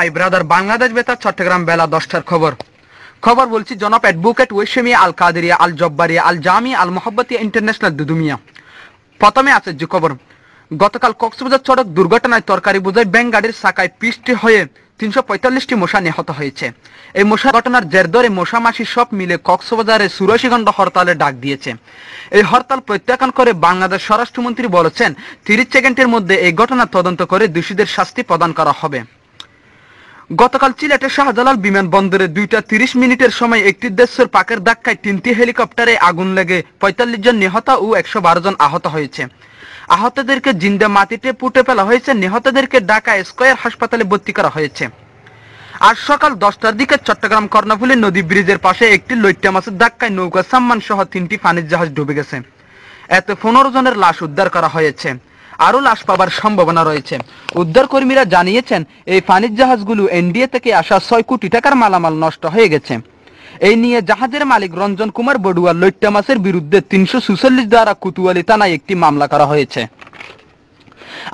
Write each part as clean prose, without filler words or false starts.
My brother Bangladesh বেতার চট্টগ্রাম বেলা 10টার খবর বলছি জনাব অ্যাডভোকেট ওয়েশমিয়া আল কাদেরিয়া আল জব্বারিয়া আল জামিয়া আল মোহাব্বতিয়া ইন্টারন্যাশনাল দুদুমিয়া। প্রথমে আছে যে খবর, গতকাল কক্সবাজার সড়ক দুর্ঘটনায় তরকারি বোঝাই ব্যাংক গাড়ির চাকায় পিষ্ট হয়ে 345টি মশা নিহত হয়েছে। এই মশা ঘটনার জের ধরে মশামাছি সব মিলে কক্সবাজারে 84 ঘণ্টা হরতালের ডাক দিয়েছে। এই হরতাল প্রত্যাখ্যান করে বাংলাদেশ স্বরাষ্ট্রমন্ত্রী বলেছেন 30 সেকেন্ডের মধ্যে এই ঘটনা তদন্ত করে দোষীদের শাস্তি প্রদান করা হবে। গতকাল সিলেটের শাহজালাল বিমানবন্দরে 2:30 সময় একটি দেশের পাকের ধাক্কায় 3টি হেলিকপ্টারে আগুন লেগে 45 জন নিহত ও 112 জন আহত হয়েছে। আহতদেরকে জিন্দা মাটিতে পুঁতে ফেলা হয়েছে, নিহতদেরকে ঢাকা স্কয়ার হাসপাতালে ভর্তি করা হয়েছে। আজ সকাল 10টার দিকে চট্টগ্রাম কর্ণফুলী নদী ব্রিজের পাশে একটি লইট্টা মাছের ধাক্কায় নৌকা সাম্মান সহ 3টি পানির জাহাজ ডুবে গেছে। এতে 15 জনের লাশ উদ্ধার করা হয়েছে, আরো লাশ পাবার সম্ভাবনা রয়েছে। উদ্ধার কর্মীরা জানিয়েছেন এই পানির জাহাজগুলো এনডিএ থেকে আসা 6 কোটি টাকার মালামাল নষ্ট হয়ে গেছে। এই নিয়ে জাহাজের মালিক রঞ্জন কুমার বড়ুয়া লইট্টা মাছের বিরুদ্ধে 346 দ্বারা কুতুয়ালি থানায় একটি মামলা করা হয়েছে।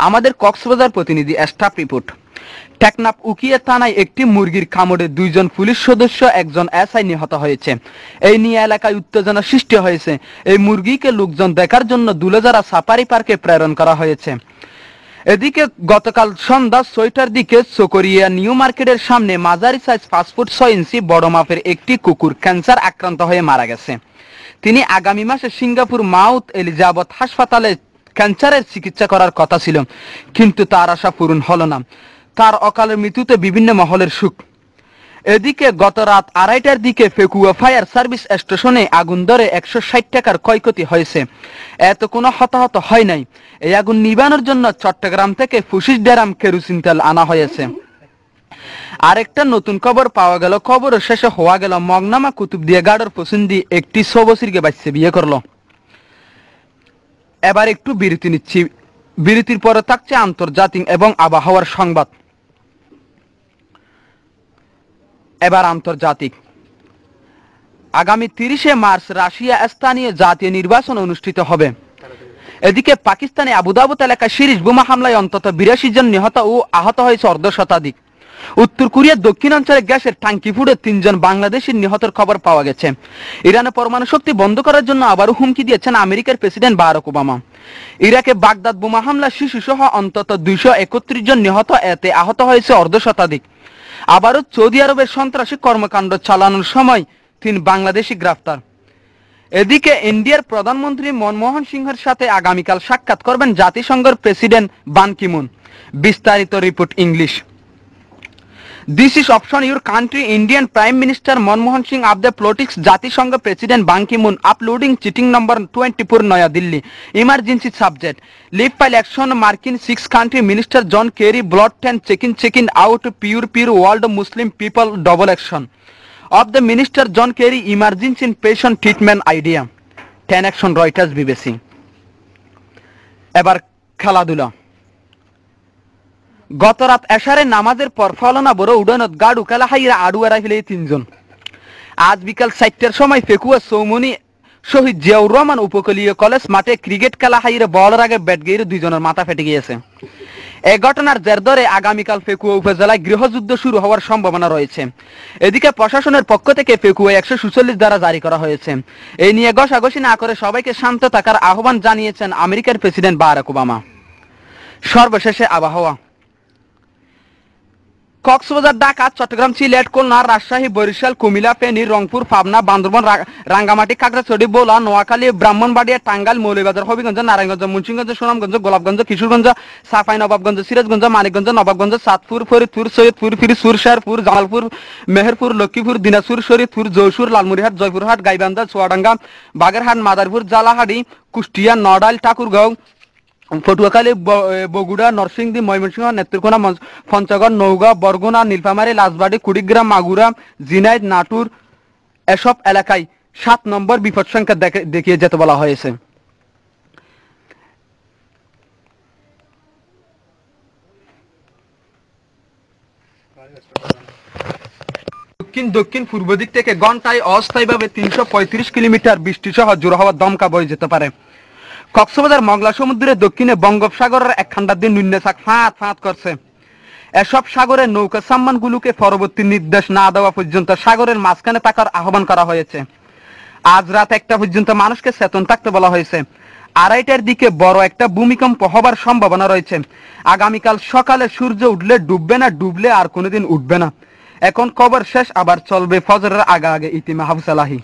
আমাদের কক্সবাজার প্রতিনিধি স্টাফ রিপোর্ট। টেকনাফ উকিয়া থানায় একটি মুরগির কামড়ে 2 জন পুলিশ সদস্য, 1 জন এসআই নিহত হয়েছে। এই নিয়ে এলাকায় উত্তেজনা সৃষ্টি হয়েছে। এই মুরগিকে লোকজন দেখার জন্য দুলেজারা সাফারি পার্কে প্রেরণ করা হয়েছে। এদিকে গতকাল সন্ধ্যা 6টার দিকে চকরিয়া নিউ মার্কেটের সামনে মাঝারি সাইজ 5 ফুট 6 ইঞ্চি বড় মাপের একটি কুকুর ক্যান্সার আক্রান্ত হয়ে মারা গেছে। তিনি আগামী মাসে সিঙ্গাপুর মাউথ এলিজাবেথ হাসপাতালে ক্যান্সারের চিকিৎসা করার কথা ছিল, কিন্তু তার আশা পূরণ হলো না। তার অকালের মৃত্যুতে বিভিন্ন মহলের শোক। এদিকে গত রাত 2:30টার দিকে ফেকুয়া ফায়ার সার্ভিস স্টেশনে আগুন ধরে 160 টাকার ক্ষয়ক্ষতি হয়েছে। এত কোনো হতাহত হয় নাই। এই আগুন নিবানোর জন্য চট্টগ্রাম থেকে 25 ড্রাম কেরোসিন তেল আনা হয়েছে। আরেকটা নতুন খবর পাওয়া গেল, খবর শেষে হওয়া গেল মগনামা কুতুবদিয়া গাড়র পছন্দি একটি 6 বছরকে বাচ্চা বিয়ে করলো। এবার একটু বিরতি নিচ্ছি, বিরতির পরে থাকছে আন্তর্জাতিক এবং আবহাওয়ার সংবাদ। এবার আন্তর্জাতিক। আগামী 30শে মার্চ রাশিয়া স্থানীয় জাতীয় নির্বাচন অনুষ্ঠিত হবে। এদিকে পাকিস্তানে আবুধাবি এলাকায় সিরিজ বোমা হামলায় অন্তত 82 জন নিহত ও আহত হয়েছে অর্ধশতাধিক। উত্তর কোরিয়ার দক্ষিণাঞ্চলে গ্যাসের ট্যাঙ্কি ফুটে 3 জন বাংলাদেশি নিহতের খবর পাওয়া গেছে। ইরানে পরমাণু শক্তি বন্ধ করার জন্য আবারও হুমকি দিয়েছেন আমেরিকার প্রেসিডেন্ট বারাক ওবামা। ইরাকে বাগদাদ বোমা হামলা শিশু সহ অন্তত 231 জন নিহত, এতে আহত হয়েছে অর্ধশতাধিক। আবারও সৌদি আরবের সন্ত্রাসী কর্মকাণ্ড চালানোর সময় 3 বাংলাদেশি গ্রেফতার। এদিকে ইন্ডিয়ার প্রধানমন্ত্রী মনমোহন সিংহের সাথে আগামীকাল সাক্ষাৎ করবেন জাতিসংঘের প্রেসিডেন্ট বান কি মুন। বিস্তারিত report English. This is option your country Indian Prime Minister Manmohan Singh of the politics জাতিসংঘ President Ban Ki-moon uploading cheating number 24 Naya Delhi emergency subject leave file action Markin 6 country Minister John Kerry blood 10 checking out pure world Muslim people double action of the Minister John Kerry emergency patient treatment idea 10 action Reuters BBC। এবার খেলাধুলা। গত রাত এশারে নামাজের পর ফলনা বড় উডানত গাড়ু খেলা হাইরা আড়ুয়ারা ফেলে 3 জন। আজ বিকাল 4টার সময় ফেকুয়া সৌমনি শহীদ জিয়াউর রহমান উপকূলীয় কলেজ মাঠে ক্রিকেট খেলা হাইরা বলের আগে ব্যাট গেড়ে 2 জনের মাথা ফেটে গিয়েছে। এই ঘটনার জের ধরে আগামীকাল ফেকুয়া উপজেলায় গৃহযুদ্ধ শুরু হওয়ার সম্ভাবনা রয়েছে। এদিকে প্রশাসনের পক্ষ থেকে ফেকুয়া 146 ধারা জারি করা হয়েছে। এই নিয়ে ঘষাঘষি না করে সবাইকে শান্ত থাকার আহ্বান জানিয়েছেন আমেরিকার প্রেসিডেন্ট বারাক ওবামা। সর্বশেষে আবহাওয়া। কক্সবাজার, ঢাকা, চট্টগ্রাম, সিলেট, খুলনা, রাজশাহী, বরিশাল, কুমিল্লা, ফেনী, রংপুর, পাবনা, বান্দরবান, রাঙ্গামাটি, খাগড়াছড়ি, ভোলা, নোয়াখালী, ব্রাহ্মণবাড়িয়া, টাঙ্গাইল, মৌলভীবাজার, হবিগঞ্জ, নারায়ণগঞ্জ, মুন্সিগঞ্জ, সুনামগঞ্জ, গোলাপগঞ্জ, কিশোরগঞ্জ, চাঁপাইনবাবগঞ্জ, সিরাজগঞ্জ, মানিকগঞ্জ, নবাবগঞ্জ, চাঁদপুর, ফরিদপুর, সৈয়দপুর, ফিরোজপুর, শেরপুর, জামালপুর, মেহেরপুর, লক্ষ্মীপুর, দিনাজপুর, শরীয়তপুর, যশোর, লালমনিরহাট, জয়পুরহাট, গাইবান্ধা, চুয়াডাঙ্গা, বাগেরহাট, মাদারীপুর, জালাহাটি, কুষ্টিয়া, নড়াইল, ঠাকুরগাঁও, পটুয়াখালী, বগুড়া, নরসিংদী, ময়মনসিংহ, নেত্রকোনা, পঞ্চগড়, নওগাঁ, বরগুনা, নীলফামারী, রাজবাড়ী, কুড়িগ্রাম, মাগুরা, ঝিনাইদহ, নাটোর এসব এলাকায় 7 নম্বর বিপদ সংখ্যা দেখিয়ে যেতে বলা হয়েছে। দক্ষিণ পূর্ব দিক থেকে ঘন্টায় অস্থায়ীভাবে 335 কিলোমিটার বৃষ্টি সহ জোর হওয়া দমকা বয়ে যেতে পারে। কক্সবাজার মংলা সমুদ্রের দক্ষিণে বঙ্গোপসাগরের একখান্ডার দিন নিম্নচাপ ফাঁত করছে। এসব সাগরের নৌকা সাম্মানগুলোকে পরবর্তী নির্দেশ না দেওয়া পর্যন্ত সাগরের মাঝখানে থাকার আহ্বান করা হয়েছে। আজ রাত 1টা পর্যন্ত মানুষকে চেতন থাকতে বলা হয়েছে। 2:30টার দিকে বড় একটা ভূমিকম্প হবার সম্ভাবনা রয়েছে। আগামীকাল সকালে সূর্য উঠলে ডুববে না, ডুবলে আর কোনোদিন উঠবে না। এখন খবর শেষ, আবার চলবে ফজরের আগে আগে ইতি মাহফুজ এলাহি।